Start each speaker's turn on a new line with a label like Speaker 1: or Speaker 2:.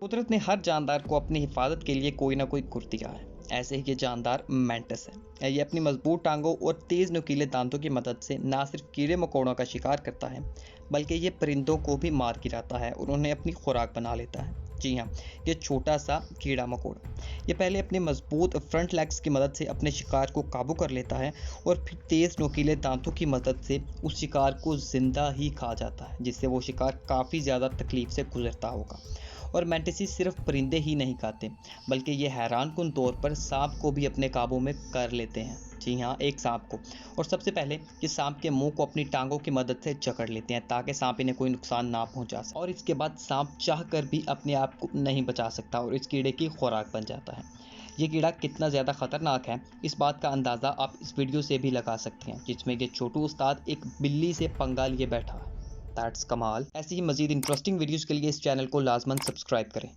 Speaker 1: कुदरत ने हर जानदार को अपनी हिफाजत के लिए कोई ना कोई गुर दिया है। ऐसे ही ये जानदार मैंटिस है। ये अपनी मजबूत टांगों और तेज नुकीले दांतों की मदद से न सिर्फ कीड़े मकोड़ों का शिकार करता है, बल्कि ये परिंदों को भी मार गिराता है और उन्हें अपनी खुराक बना लेता है। जी हाँ, ये छोटा सा कीड़ा मकोड़ा ये पहले अपने मजबूत फ्रंट लेग्स की मदद से अपने शिकार को काबू कर लेता है और फिर तेज नुकीले दांतों की मदद से उस शिकार को जिंदा ही खा जाता है, जिससे वो शिकार काफ़ी ज़्यादा तकलीफ से गुजरता होगा। और मैंटिसी सिर्फ परिंदे ही नहीं खाते, बल्कि ये हैरानकुन तौर पर सांप को भी अपने काबू में कर लेते हैं। जी हाँ, एक सांप को। और सबसे पहले ये सांप के मुंह को अपनी टांगों की मदद से जकड़ लेते हैं ताकि सांप इन्हें कोई नुकसान ना पहुंचा सके। और इसके बाद सांप चाह कर भी अपने आप को नहीं बचा सकता और इस कीड़े की खुराक बन जाता है। ये कीड़ा कितना ज़्यादा खतरनाक है, इस बात का अंदाज़ा आप इस वीडियो से भी लगा सकते हैं, जिसमें ये छोटू उस्ताद एक बिल्ली से पंगा लिए बैठा है। दैट्स कमाल। ऐसी ही मज़ीद इंटरेस्टिंग वीडियोज़ के लिए इस चैनल को लाजमन सब्सक्राइब करें।